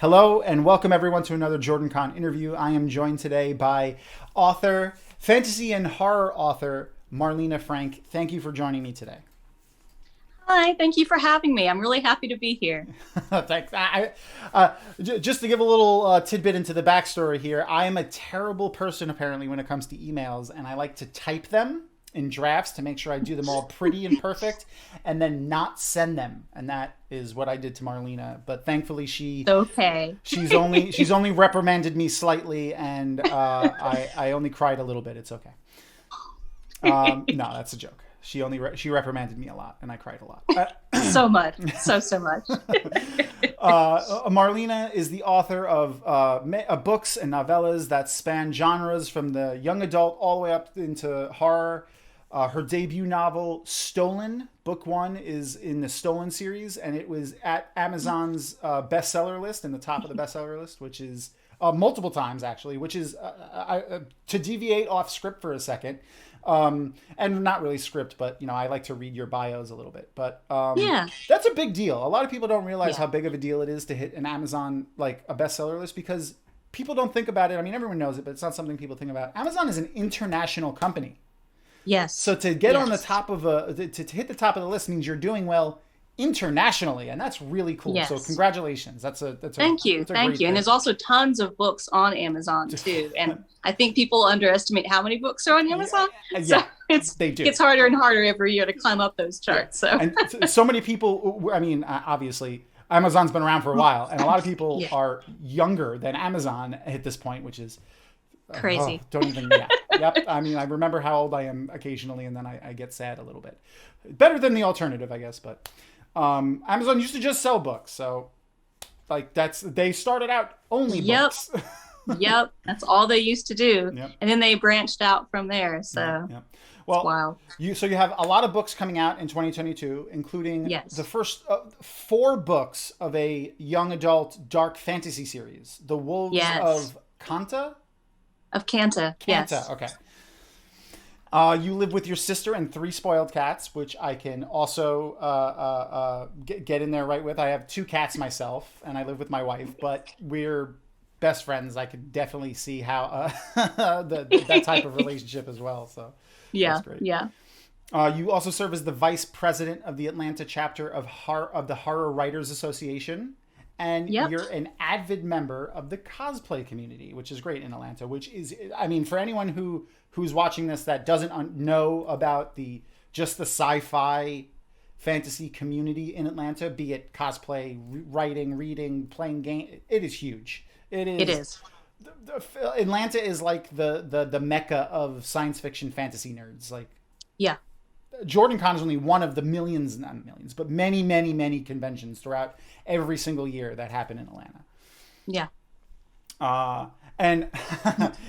Hello and welcome everyone to another JordanCon interview. I am joined today by author, fantasy and horror author, Marlena Frank. Thank you for joining me today. Hi, thank you for having me. I'm really happy to be here. Thanks. Just to give a little tidbit into the backstory here, I am a terrible person apparently when it comes to emails, and I like to type them in drafts to make sure I do them all pretty and perfect, and then not send them. And that is what I did to Marlena. But thankfully, Okay. she's only reprimanded me slightly, and I only cried a little bit. It's okay. No, that's a joke. She reprimanded me a lot, and I cried a lot. So much. So much. Marlena is the author of books and novellas that span genres from the young adult all the way up into horror. Her debut novel, Stolen, book one, is in the Stolen series, and it was at Amazon's bestseller list, in the top of the bestseller list, which is multiple times, actually, which is, to deviate off script for a second, and not really script, but, I like to read your bios a little bit. But Yeah. that's a big deal. A lot of people don't realize Yeah. how big of a deal it is to hit an Amazon, like a bestseller list, because people don't think about it. I mean, everyone knows it, but it's not something people think about. Amazon is an international company. Yes. So to get on the Yes. top of to hit the top of the list means you're doing well internationally, and that's really cool. So Yes. congratulations. Thank you. That's a Thank great you. And thing. there's also tons of books on Amazon too. And I think people underestimate how many books are on Amazon. So Yeah, they do. it's harder and harder every year to climb up those charts. So And so many people. I mean, obviously, Amazon's been around for a while, and a lot of people Yeah. are younger than Amazon at this point, which is crazy. don't even. Yeah. Yep. I mean, I remember how old I am occasionally, and then I get sad a little bit. Better than the alternative, I guess, but. Amazon used to just sell books, so like they started out only Yep. books. Yep. That's all they used to do. Yep. And then they branched out from there. So Yeah. Well, wow. you have a lot of books coming out in 2022, including Yes. the first four books of a young adult dark fantasy series, The Wolves Yes. of Kanta. Of Kanta. Yes. Okay. You live with your sister and three spoiled cats, which I can also get in there right with. I have two cats myself, and I live with my wife, but we're best friends. I could definitely see how that type of relationship as well. So Yeah. that's great. Yeah. You also serve as the vice president of the Atlanta chapter of the Horror Writers Association. And Yep. you're an avid member of the cosplay community, which is great in Atlanta, which is, I mean, for anyone who's watching this that doesn't know about the sci-fi fantasy community in Atlanta, be it cosplay, writing, reading, playing game, it is huge. It is. Atlanta is like the mecca of science fiction fantasy nerds. Like, Yeah. JordanCon is only one of the millions, not millions, but many, many, many conventions throughout every single year that happen in Atlanta. Yeah. And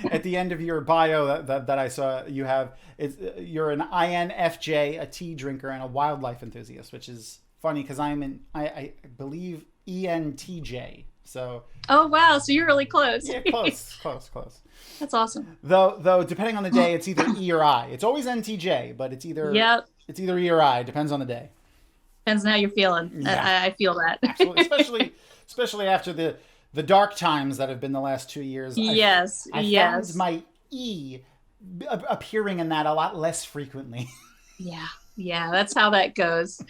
at the end of your bio that I saw, you're an INFJ, a tea drinker, and a wildlife enthusiast, which is funny because I believe ENTJ. So Oh wow, so you're really close. yeah, close. That's awesome. Though depending on the day, it's either E or I. It's always NTJ, but it's either Yep. it's either E or I. Depends on the day. Depends on how you're feeling. Yeah. I feel that. Absolutely, especially after the dark times that have been the last 2 years. Yes. I Yes. found my E appearing in that a lot less frequently. Yeah. Yeah. That's how that goes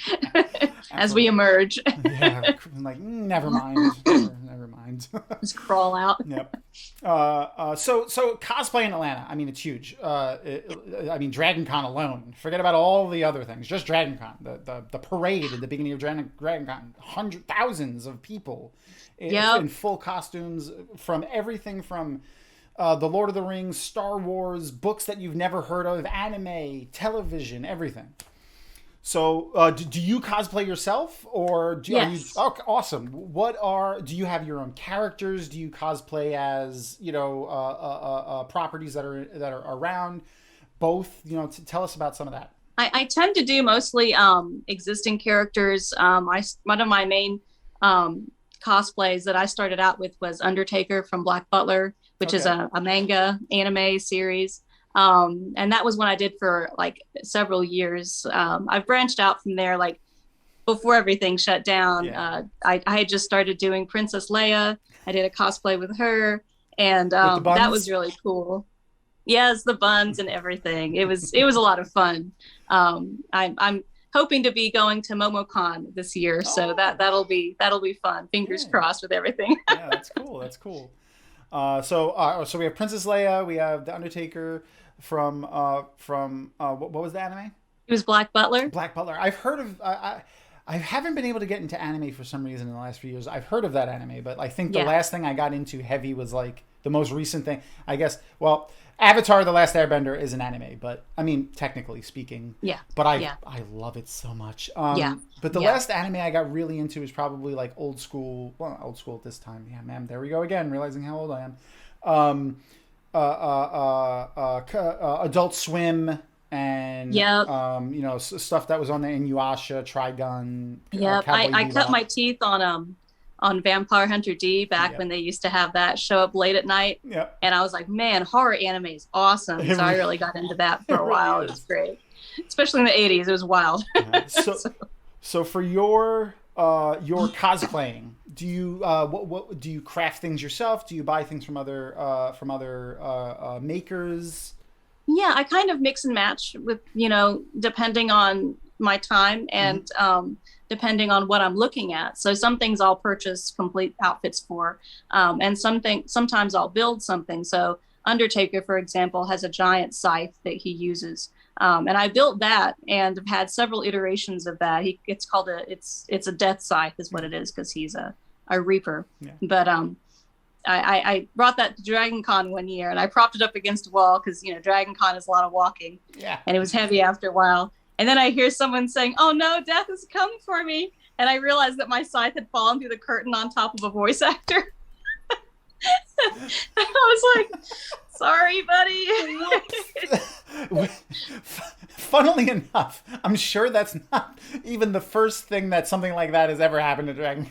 as we emerge. Yeah, I'm like, never mind. Never mind. Just crawl out. Yep. So cosplay in Atlanta. I mean, it's huge. I mean, Dragon Con alone. Forget about all the other things. Just Dragon Con. The parade at the beginning of Dragon Con. Thousands of people Yep. in full costumes from everything from The Lord of the Rings, Star Wars, books that you've never heard of, anime, television, everything. So, do you cosplay yourself, or Yes. Oh, awesome! Do you have your own characters? Do you cosplay as properties that are around? Both, tell us about some of that. I tend to do mostly existing characters. One of my main cosplays that I started out with was Undertaker from Black Butler, which is Okay. a manga anime series. And that was one I did for like several years. I've branched out from there. Like before everything shut down. Yeah. I had just started doing Princess Leia. I did a cosplay with her, and With the that was buns? really cool. Yes, the buns and everything. It was a lot of fun. I'm hoping to be going to MomoCon this year, so Oh, that'll be fun. Fingers yeah. crossed with everything. Yeah, that's cool. That's cool. So we have Princess Leia, we have the Undertaker from what was the anime? It was Black Butler. Black Butler. I've heard of. I haven't been able to get into anime for some reason in the last few years. I've heard of that anime, but I think the Yeah, last thing I got into heavy was like the most recent thing. I guess. Well, Avatar: The Last Airbender is an anime, but I mean, technically speaking. yeah, But I yeah, I love it so much. yeah, But the yeah. last anime I got really into is probably like old school. Well, old school at this time. Yeah, man. There we go again, realizing how old I am. Um, Adult Swim and Yep. stuff that was on the Inuyasha, Trigun, Yep. I, Cowboy I cut Bebop. my teeth on Vampire Hunter D back Yep. when they used to have that show up late at night. Yep. And I was like, man, horror anime is awesome. It So I re- really got into that for it a really while. It was is. great. Especially in the 80s. It was wild. So So, so for your cosplaying, do you what do you craft things yourself? Do you buy things from other makers? yeah, I kind of mix and match with, depending on my time and depending on what I'm looking at. So some things I'll purchase complete outfits for, and sometimes I'll build something. So Undertaker, for example, has a giant scythe that he uses, and I built that and have had several iterations of that. It's called it's a death scythe, is what it is, because he's a reaper. Yeah. But I brought that to Dragon Con one year and I propped it up against a wall because, Dragon Con is a lot of walking Yeah. and it was heavy after a while. And then I hear someone saying, "Oh no, death has come for me." And I realized that my scythe had fallen through the curtain on top of a voice actor. I was like, "Sorry, buddy." Funnily enough, I'm sure that's not even the first thing that something like that has ever happened to Dragon.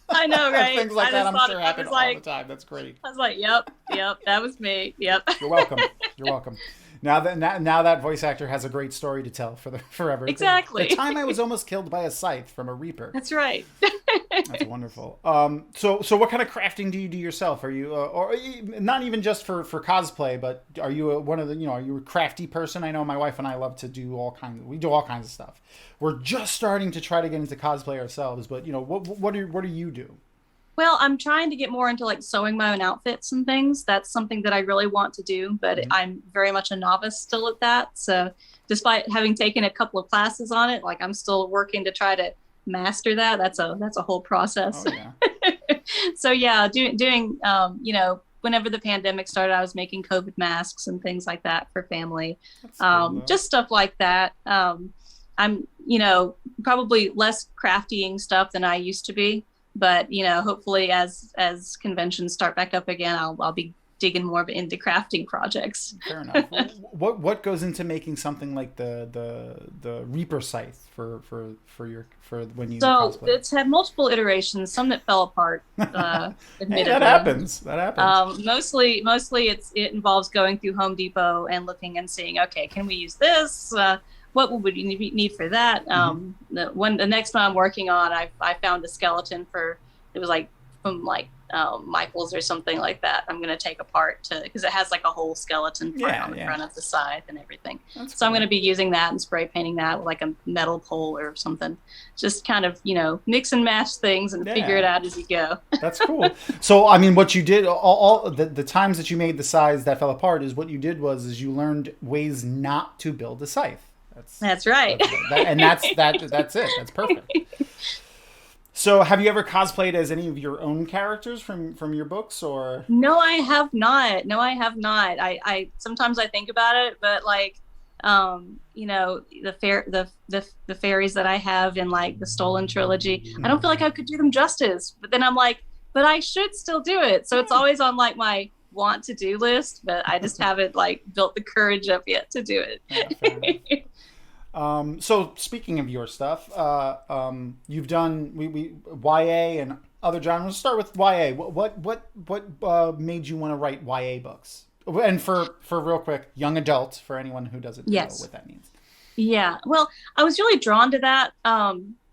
I know, right? Things like I that, just I'm thought sure I happen was all like, the time. That's great. I was like, "Yep, that was me. Yep." You're welcome. You're welcome. Now that voice actor has a great story to tell for the forever. Exactly. The time I was almost killed by a scythe from a reaper. That's right. That's wonderful. So what kind of crafting do you do yourself? Are you, not even just for cosplay, but are you one of the, are you a crafty person? I know my wife and I love to do we do all kinds of stuff. We're just starting to try to get into cosplay ourselves, but what do you do? Well, I'm trying to get more into like sewing my own outfits and things. That's something that I really want to do, but I'm very much a novice still at that. So despite having taken a couple of classes on it, like I'm still working to try to master that. That's a whole process. Oh yeah. So yeah, doing whenever the pandemic started, I was making COVID masks and things like that for family. That's cool, though. Just stuff like that. I'm probably less craftying stuff than I used to be, but hopefully as conventions start back up again, I'll be digging more into crafting projects. Fair enough. What goes into making something like the Reaper scythe for when you So cosplay? it's had multiple iterations, some that fell apart, Hey, admittedly. that happens. That happens. Mostly it involves going through Home Depot and looking and seeing, okay, can we use this? What would we need for that? The next one I'm working on, I found a skeleton it was like from like Michael's or something like that. I'm going to take apart because it has like a whole skeleton front on the front of the scythe and everything. That's So I'm cool. going to be using that and spray painting that with like a metal pole or something. Just kind of, mix and match things and figure it out as you go. That's cool. So, I mean, what you did, all the times that you made the sides that fell apart, is what you did is you learned ways not to build a scythe. That's right. That's it. That's perfect. So, have you ever cosplayed as any of your own characters from your books, or? No, I have not. I sometimes I think about it, but like, the fairies that I have in like the Stolen trilogy, I don't feel like I could do them justice. But then I'm like, but I should still do it. So it's always on like my want to do list, but I just haven't like built the courage up yet to do it. Yeah, fair enough. So speaking of your stuff, you've done we YA and other genres. Let's start with YA. What made you want to write YA books? And for real quick, young adult, for anyone who doesn't know Yes. what that means. Yeah. Well, I was really drawn to that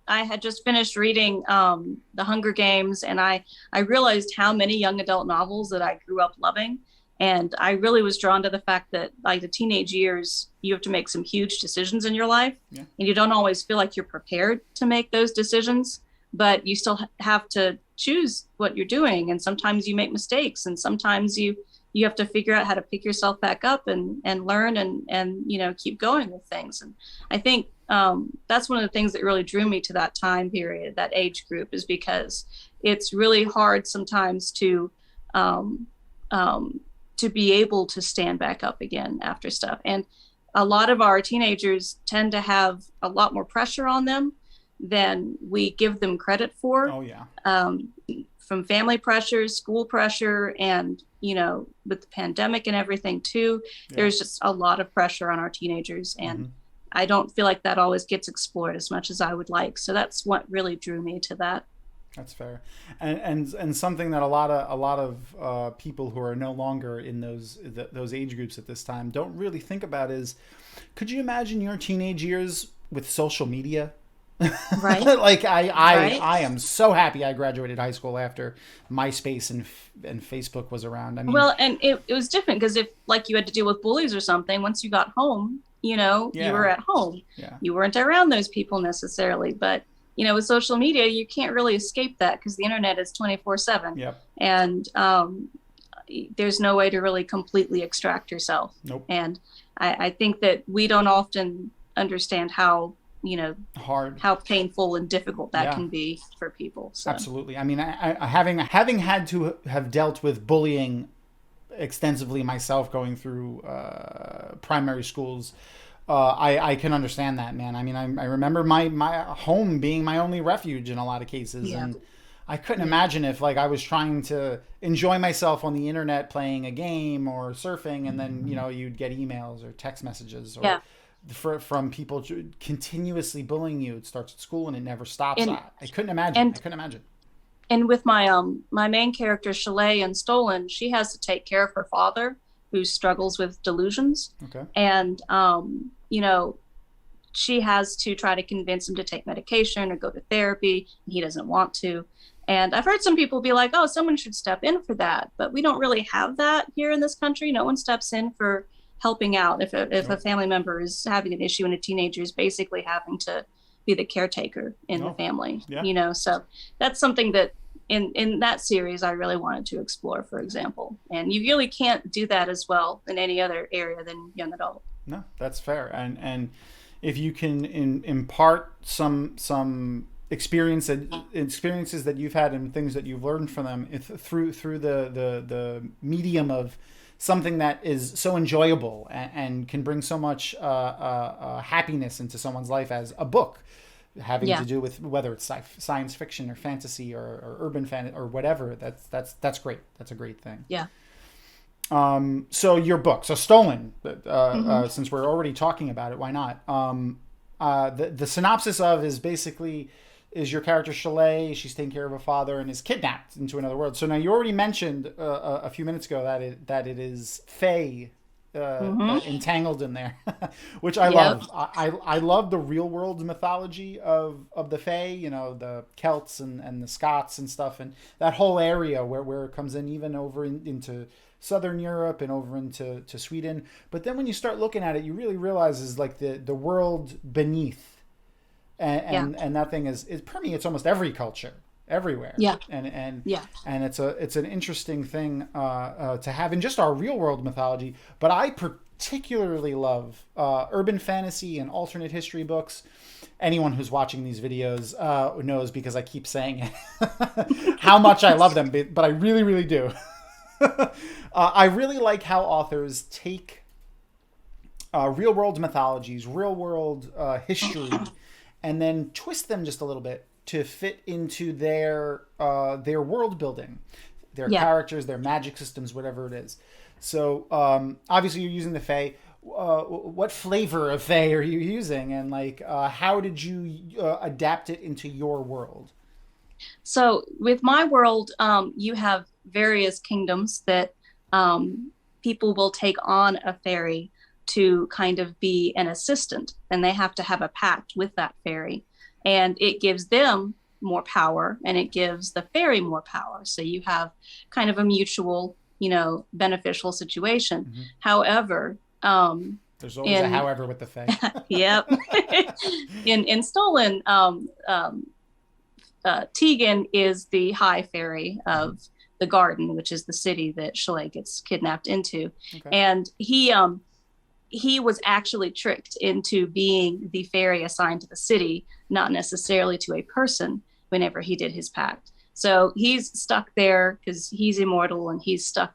I had just finished reading The Hunger Games, and I realized how many young adult novels that I grew up loving. And I really was drawn to the fact that, like, the teenage years, you have to make some huge decisions in your life, Yeah. and you don't always feel like you're prepared to make those decisions, but you still have to choose what you're doing. And sometimes you make mistakes, and sometimes you have to figure out how to pick yourself back up and learn and keep going with things. And I think that's one of the things that really drew me to that time period, that age group, is because it's really hard sometimes um, to be able to stand back up again after stuff. And a lot of our teenagers tend to have a lot more pressure on them than we give them credit for. Oh yeah. From family pressures, school pressure, and with the pandemic and everything too, there's just a lot of pressure on our teenagers, and I don't feel like that always gets explored as much as I would like. So that's what really drew me to that. That's fair, and something that a lot of people who are no longer in those age groups at this time don't really think about is, could you imagine your teenage years with social media? Right. Like Right. I am so happy I graduated high school after MySpace and Facebook was around. I mean, Well, and it was different because if, like, you had to deal with bullies or something, once you got home, you Yeah. were at home. Yeah. You weren't around those people necessarily. But, with social media, you can't really escape that because the internet is 24/7. Yep. And there's no way to really completely extract yourself. Nope. And I think that we don't often understand how, Hard. how painful and difficult that Yeah. can be for people. So. Absolutely. I mean, having had to have dealt with bullying extensively myself, going through primary schools, I can understand that, man. I mean, I remember my home being my only refuge in a lot of cases, Yeah. and I couldn't imagine if, like, I was trying to enjoy myself on the internet playing a game or surfing, and then you'd get emails or text messages or Yeah. from people continuously bullying you. It starts at school and it never stops. And- I couldn't imagine. and- I couldn't imagine. And with my main character Chalet in Stolen, she has to take care of her father who struggles with delusions, Okay. and she has to try to convince him to take medication or go to therapy, and he doesn't want to. And I've heard some people be like, "Oh, someone should step in for that," but we don't really have that here in this country. No one steps in for helping out if a family member is having an issue and a teenager is basically having to be the caretaker in the family. Yeah. So that's something that in that series I really wanted to explore, for example. And you really can't do that as well in any other area than young adult. No, that's fair. And if you can impart some experiences that you've had and things that you've learned from them through the medium of something that is so enjoyable and can bring so much happiness into someone's life as a book, having to do with whether it's science fiction or fantasy or urban fantasy or whatever, that's great. That's a great thing. Yeah. So your book, so Stolen, since we're already talking about it, why not? The synopsis of is basically is your character Chalet. She's taking care of a father and is kidnapped into another world. So now you already mentioned a few minutes ago that it is Fae entangled in there, which I love. I love the real world mythology of the Fae. The Celts and the Scots and stuff, and that whole area where it comes in, even over into Southern Europe and over into Sweden. But then when you start looking at it, you really realize is like the world beneath. And that thing it permeates almost every culture, everywhere. Yeah. And it's an interesting thing to have in just our real world mythology. But I particularly love urban fantasy and alternate history books. Anyone who's watching these videos knows, because I keep saying it, how much I love them. But I really, really do. I really like how authors take real world mythologies, real world history, and then twist them just a little bit to fit into their world building, their characters, their magic systems, whatever it is. So obviously you're using the Fae. What flavor of Fae are you using, and how did you adapt it into your world? So with my world, you have various kingdoms that people will take on a fairy to kind of be an assistant, and they have to have a pact with that fairy, and it gives them more power and it gives the fairy more power. So you have kind of a mutual, beneficial situation. Mm-hmm. However, there's always a however with the fae. Yep. in Stolen, Tegan is the high fairy of the garden, which is the city that Shalay gets kidnapped into. Okay. And he was actually tricked into being the fairy assigned to the city, not necessarily to a person, whenever he did his pact. So he's stuck there because he's immortal, and he's stuck,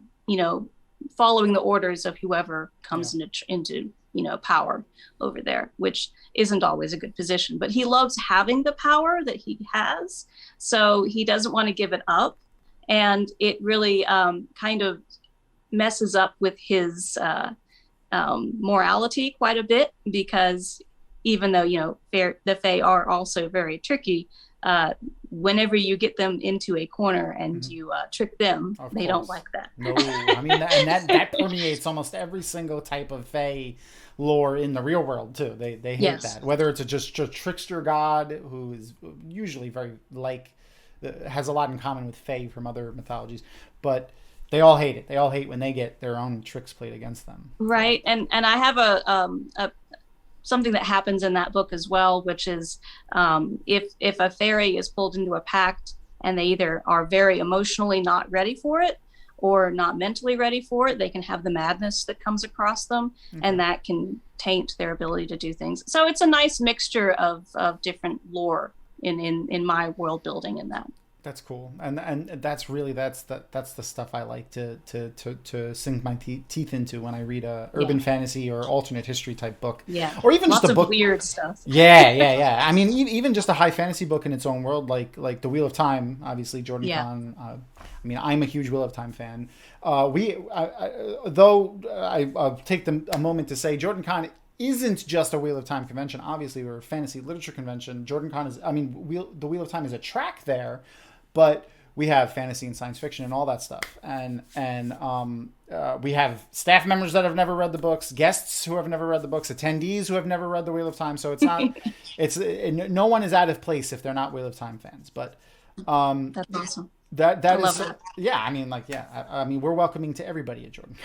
following the orders of whoever comes into power over there, which isn't always a good position. But he loves having the power that he has, so he doesn't want to give it up. And it really kind of messes up with his morality quite a bit, because even though the Fae are also very tricky, whenever you get them into a corner and you trick them, they don't like that. No, I mean that permeates almost every single type of Fae lore in the real world too. They hate that, whether it's just a trickster god who is usually very has a lot in common with Fae from other mythologies, but they all hate it. They all hate when they get their own tricks played against them. Right. And I have a something that happens in that book as well, which is if a fairy is pulled into a pact and they either are very emotionally not ready for it or not mentally ready for it, they can have the madness that comes across them, and that can taint their ability to do things. So it's a nice mixture of different lore in my world building in that. That's cool, and that's the stuff I like to sink my teeth into when I read a urban fantasy or alternate history type book. Yeah, or even lots just a book of weird stuff. Yeah. I mean, even just a high fantasy book in its own world, like The Wheel of Time. Obviously, Jordan Kahn. I mean, I'm a huge Wheel of Time fan. I'll take a moment to say Jordan Kahn isn't just a Wheel of Time convention. Obviously, we're a fantasy literature convention. Jordan Kahn is. I mean, the Wheel of Time is a track there. But we have fantasy and science fiction and all that stuff, and we have staff members that have never read the books, guests who have never read the books, attendees who have never read the Wheel of Time. So it's not, no one is out of place if they're not Wheel of Time fans. But that's awesome. That is that. Yeah. I mean, we're welcoming to everybody at Jordan.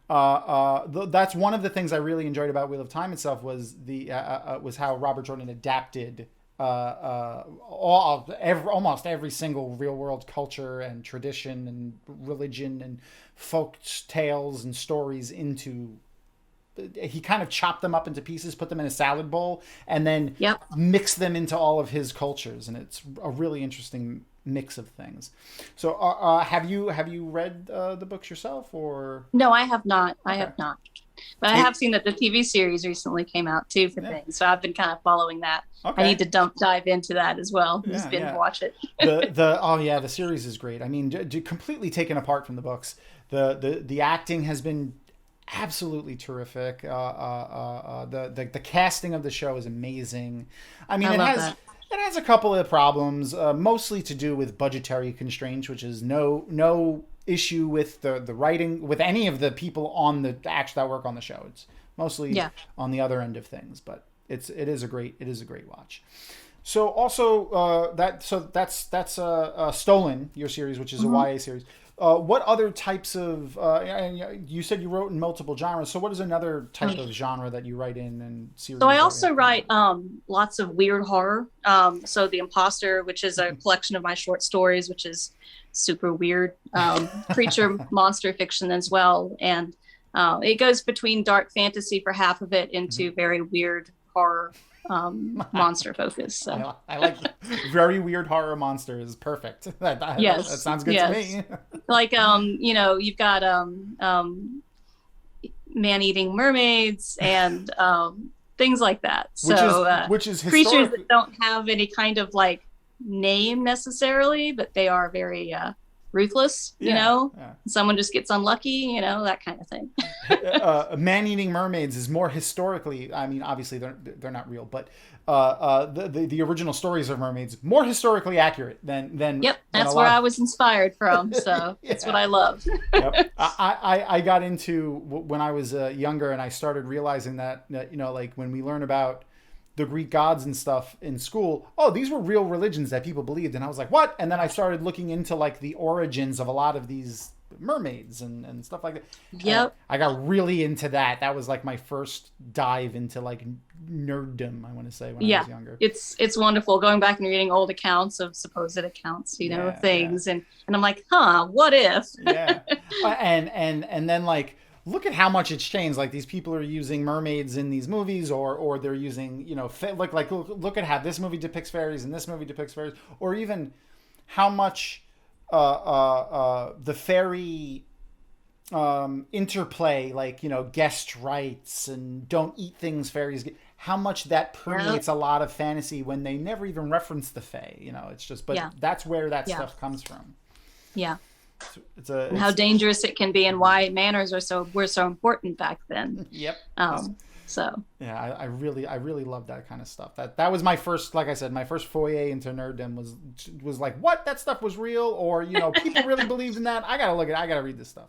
That's one of the things I really enjoyed about Wheel of Time itself was was how Robert Jordan adapted almost every single real world culture and tradition and religion and folk tales and stories into. He kind of chopped them up into pieces, put them in a salad bowl, and then mixed them into all of his cultures, and it's a really interesting mix of things. So, have you read the books yourself, or? No, I have not. I have not. But I have seen that the TV series recently came out too for things, so I've been kind of following that. Okay. I need to dive into that as well. Just binge watch it. The series is great. I mean, completely taken apart from the books. The acting has been absolutely terrific. The casting of the show is amazing. I mean, it has a couple of problems, mostly to do with budgetary constraints, which is no issue with the writing with any of the people on the that work on the show. It's mostly on the other end of things, but it is a great watch. So also that's Stolen, your series, which is a YA series. What other types of you said you wrote in multiple genres, so what is another type of genre that you write in and series? So I also write lots of weird horror. So The Imposter, which is a collection of my short stories, which is super weird creature monster fiction as well, and it goes between dark fantasy for half of it into very weird horror monster focus. So. I like very weird horror monster is perfect. That sounds good to me. Like you've got man-eating mermaids and things like that. Which is creatures that don't have any kind of like name necessarily, but they are very ruthless, you Yeah, know, yeah. someone just gets unlucky, you know, that kind of thing. Man-eating mermaids is more historically. I mean, obviously they're not real, but the original stories of mermaids more historically accurate Yep, than a that's where lot. I was inspired from. So that's what Yeah. I love. Yep. I got into when I was younger, and I started realizing that you know, like when we learn about the Greek gods and stuff in school, oh, these were real religions that people believed, and I was like, what? And then I started looking into like the origins of a lot of these mermaids and stuff like that. And Yep. I got really into that. That was like my first dive into like nerddom, I want to say, when I Yeah. was younger. It's wonderful going back and reading old accounts of supposed accounts, you know, Yeah, of things, and I'm like, huh, what if? Yeah. And then like look at how much it's changed. Like these people are using mermaids in these movies, or they're using, you know, look at how this movie depicts fairies and this movie depicts fairies, or even how much the fairy interplay, like, you know, guest rights and don't eat things fairies get, how much that permeates a lot of fantasy when they never even reference the fae. You know, it's just, but Yeah. that's where that Yeah. stuff comes from. Yeah. It's And how dangerous it can be and why manners were so important back then. Yep. So Yeah, I really love that kind of stuff. That was my first, like I said, my first foyer into nerddom was like, what, that stuff was real, or, you know, people really believed in that. I gotta read this stuff.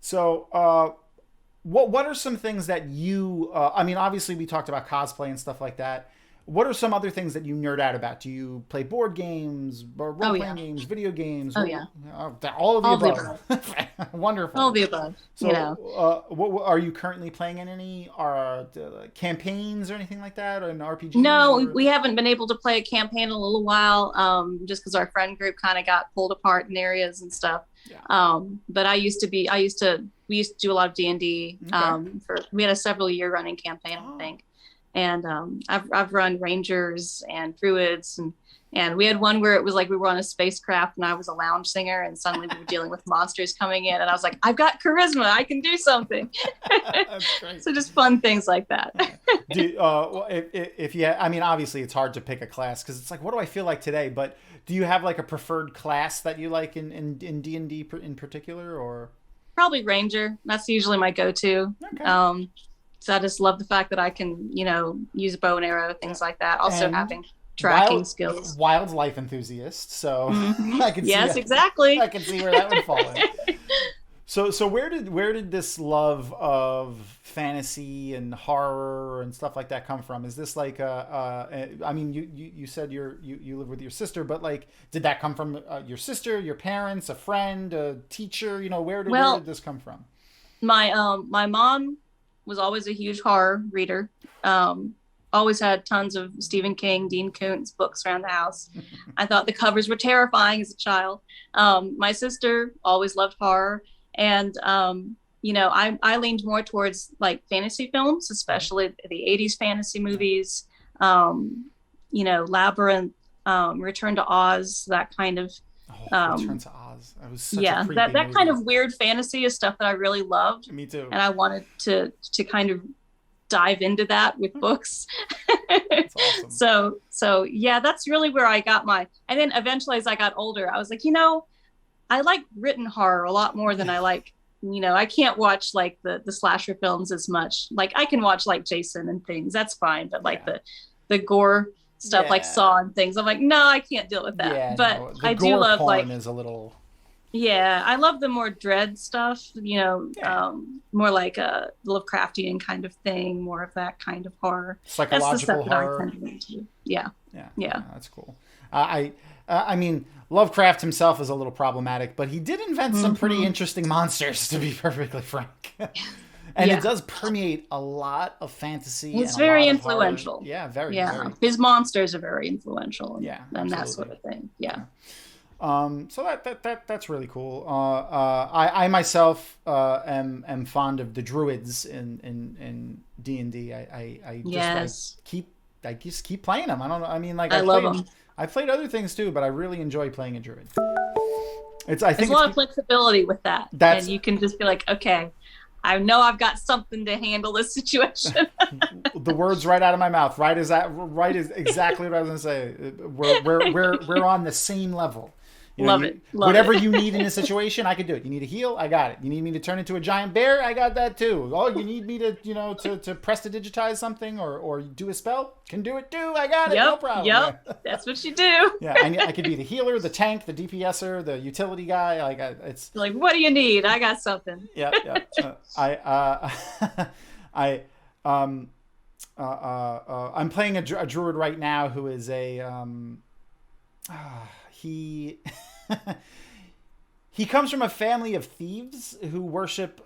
So, what are some things that you? I mean, obviously we talked about cosplay and stuff like that. What are some other things that you nerd out about? Do you play board games, role playing games, video games? Oh, yeah. All of the All the above. Wonderful. all the above, So, you know. what are you currently playing in any campaigns or anything like that, or an RPG? No, or... we haven't been able to play a campaign in a little while, just because our friend group kind of got pulled apart in areas and stuff. Yeah. But we used to do a lot of D&D. Okay. We had a several year running campaign, I think. And I've run Rangers and Druids, and we had one where it was like we were on a spacecraft and I was a lounge singer, and suddenly we were dealing with monsters coming in, and I was like, I've got charisma, I can do something. That's great. So just fun things like that. Well, if you, I mean, obviously it's hard to pick a class because it's like, what do I feel like today? But do you have like a preferred class that you like in D&D in particular, or? Probably Ranger. That's usually my go-to. Okay. So I just love the fact that I can, you know, use a bow and arrow, things like that. Also And having tracking skills. Wildlife enthusiast, so I can see Yes, exactly. I can see where that would fall in. So where did this love of fantasy and horror and stuff like that come from? Is this like I mean, you said you live with your sister, but like, did that come from your sister, your parents, a friend, a teacher? You know, where did this come from? My mom was always a huge horror reader. Always had tons of Stephen King, Dean Koontz books around the house. I thought the covers were terrifying as a child. My sister always loved horror, and you know, I leaned more towards like fantasy films, especially the 80s fantasy movies. You know, Labyrinth, Return to Oz, that kind of Return to Oz. That was such a creepy that movie. kind of weird fantasy is stuff that I really loved. Me too. And I wanted to kind of dive into that with books. That's awesome. So yeah, that's really where I got and then eventually as I got older, I was like, you know, I like written horror a lot more than I like, you know, I can't watch like the slasher films as much. Like I can watch like Jason and things, that's fine, but like the gore stuff, like Saw and things, I'm like, no, I can't deal with that. Yeah, but no, I do love porn like is a little. Yeah, I love the more dread stuff, you know, more like a Lovecraftian kind of thing, more of that kind of horror. Psychological That's the stuff horror. that I tend to into. Yeah. That's cool. I mean, Lovecraft himself is a little problematic, but he did invent some pretty interesting monsters, to be perfectly frank. And it does permeate a lot of fantasy. It's and a very lot of influential. horror. Yeah, very. His monsters are very influential. And that absolutely. sort of thing. Yeah. So that's really cool. I myself am fond of the druids in D&D. I just keep playing them. I don't know. I mean, like I love them. I played other things too, but I really enjoy playing a druid. There's a lot of flexibility with that. And you can just be like, okay, I know I've got something to handle this situation. The words right out of my mouth. Right is exactly what I was going to say. We're on the same level. Love it. Love whatever it. you need in a situation, I can do it. You need a heal, I got it. You need me to turn into a giant bear, I got that too. Oh, you need me to, to press to digitize something or do a spell, can do it too. I got it. No problem. Yep. That's what you do. Yeah, I could be the healer, the tank, the DPSer, the utility guy. Like it's like, what do you need? I got something. Yeah, I'm playing a druid right now who is he he comes from a family of thieves who worship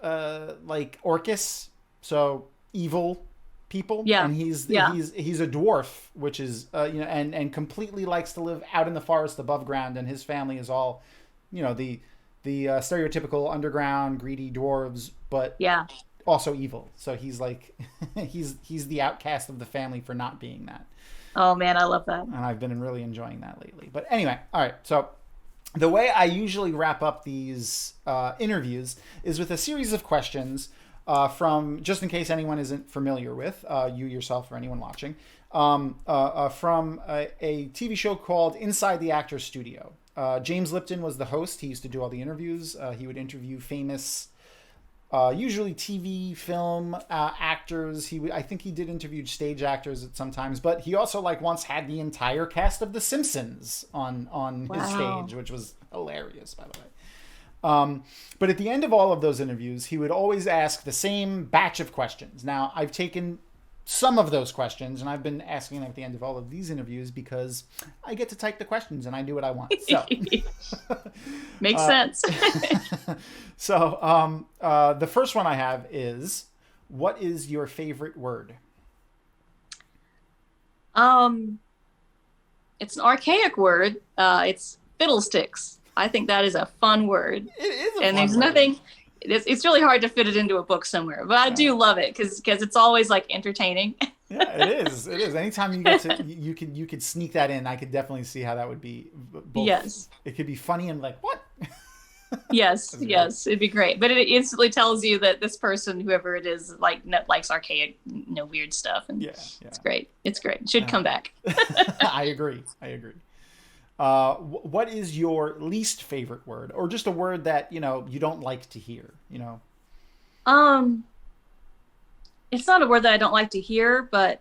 like Orcus, so evil people. Yeah, and he's a dwarf, which is and completely likes to live out in the forest above ground, and his family is all the stereotypical underground greedy dwarves, but also evil. So he's like he's the outcast of the family for not being that. Oh man, I love that. And I've been really enjoying that lately. But anyway, all right. So the way I usually wrap up these interviews is with a series of questions from, just in case anyone isn't familiar with, you yourself or anyone watching, from a TV show called Inside the Actors Studio. James Lipton was the host. He used to do all the interviews. He would interview famous, usually TV, film actors. I think he did interview stage actors at sometimes, but he also once had the entire cast of The Simpsons on his stage, which was hilarious, by the way. But at the end of all of those interviews, he would always ask the same batch of questions. Now, I've taken some of those questions, and I've been asking them at the end of all of these interviews because I get to type the questions and I do what I want. So. Makes sense. So the first one I have is, what is your favorite word? It's an archaic word. It's fiddlesticks. I think that is a fun word. It is a and fun there's word. nothing. It's really hard to fit it into a book somewhere, but I do love it because it's always entertaining. Yeah, it is. It is. Anytime you get to, you could sneak that in. I could definitely see how that would be. Both. Yes. It could be funny and what? Yes, it'd be great. But it instantly tells you that this person, whoever it is, likes archaic, weird stuff, and it's great. It's great. It should come back. I agree. What is your least favorite word, or just a word that you don't like to hear? It's not a word that I don't like to hear, but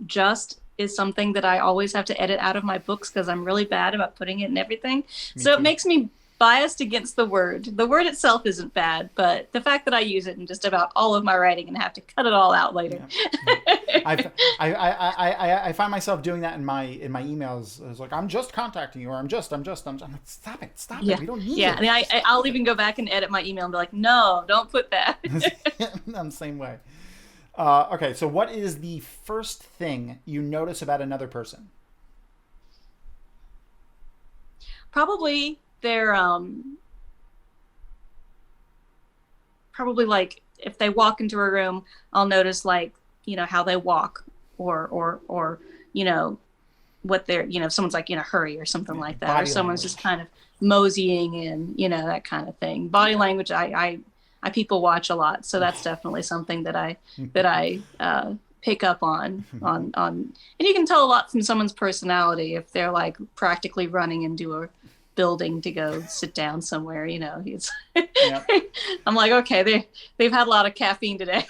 just is something that I always have to edit out of my books because I'm really bad about putting it in everything. It makes me biased against the word. The word itself isn't bad, but the fact that I use it in just about all of my writing and have to cut it all out later. Yeah. I find myself doing that in my emails. It's like, I'm just contacting you, or I'm just. I'm like, stop it. We don't need it. Yeah, and I'll even go back and edit my email and be like, no, don't put that. I'm the same way. Okay, so what is the first thing you notice about another person? Probably they're probably if they walk into a room, I'll notice how they walk or what they're if someone's in a hurry or something like that, or someone's just kind of moseying in, that kind of thing. Body language, I people watch a lot, so that's definitely something that I pick up on, and you can tell a lot from someone's personality if they're practically running into a building to go sit down somewhere. It's I'm like, okay, they've had a lot of caffeine today.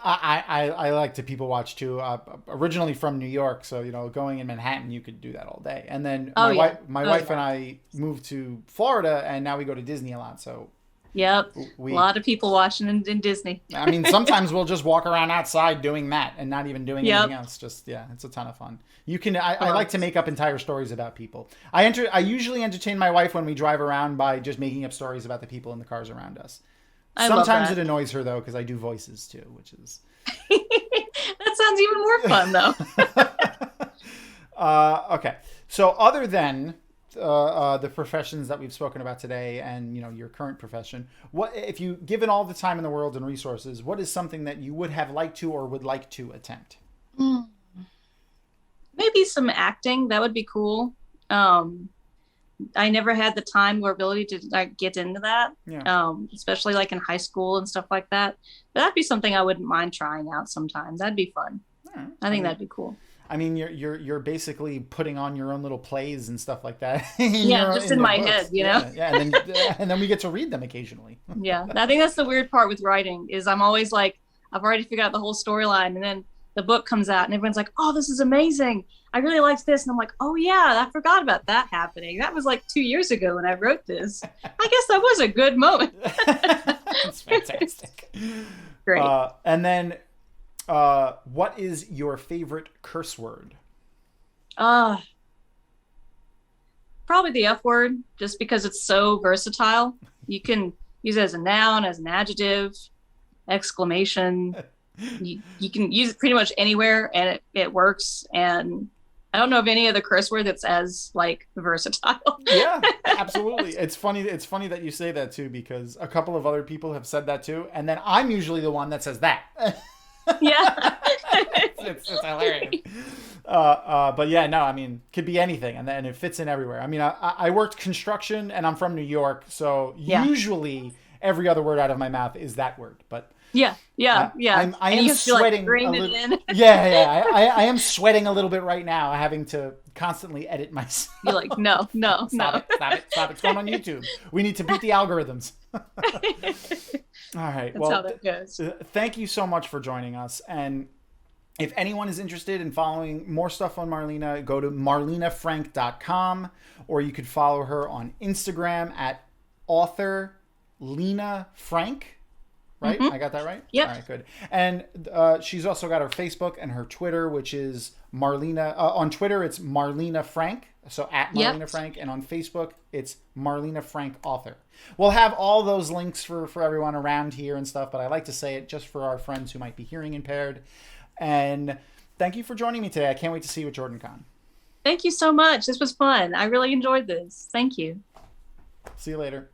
I like to people watch too. Originally from New York, so going in Manhattan, you could do that all day. And then my wife and I moved to Florida, and now we go to Disney a lot. So yep, a lot of people watching in Disney. I mean, sometimes we'll just walk around outside doing that and not even doing anything else. Just it's a ton of fun. You can. I like to make up entire stories about people. I usually entertain my wife when we drive around by just making up stories about the people in the cars around us. Sometimes it annoys her though because I do voices too, which is that sounds even more fun though. Okay, so other than the professions that we've spoken about today and your current profession, what if you given all the time in the world and resources, what is something that you would have liked to or would like to attempt? Maybe some acting. That would be cool. I never had the time or ability to get into that, especially in high school and stuff like that. But that'd be something I wouldn't mind trying out sometime. That'd be fun. I think that'd be cool. I mean, you're basically putting on your own little plays and stuff like that. Yeah, just in your my books. head, you know? Yeah, and then we get to read them occasionally. Yeah. I think that's the weird part with writing is I'm always like, I've already figured out the whole storyline, and then the book comes out and everyone's like, oh, this is amazing. I really liked this. And I'm like, oh yeah, I forgot about that happening. That was like 2 years ago when I wrote this. I guess that was a good moment. That's fantastic. Great. And then, what is your favorite curse word? Probably the F word, just because it's so versatile. You can use it as a noun, as an adjective, exclamation. You can use it pretty much anywhere, and it works. And I don't know of any other curse word that's as like versatile. Yeah, absolutely. It's funny that you say that too, because a couple of other people have said that too, and then I'm usually the one that says that. Yeah. It's hilarious. But yeah, no, I mean, could be anything, and then it fits in everywhere. I mean, I worked construction, and I'm from New York, so usually every other word out of my mouth is that word. But yeah. I am sweating a little. Yeah. I am sweating a little bit right now, having to constantly edit myself. You're like, no. Stop it. It's going on YouTube. We need to beat the algorithms. All right. That's how that goes. Thank you so much for joining us. And if anyone is interested in following more stuff on Marlena, go to marlenafrank.com, or you could follow her on Instagram at author Lena Frank. Right? Mm-hmm. I got that right? Yep. All right, good. And she's also got her Facebook and her Twitter, which is Marlena. On Twitter, it's Marlena Frank. So at Marlena Frank. And on Facebook, it's Marlena Frank Author. We'll have all those links for everyone around here and stuff, but I like to say it just for our friends who might be hearing impaired. And thank you for joining me today. I can't wait to see you at JordanCon. Thank you so much. This was fun. I really enjoyed this. Thank you. See you later.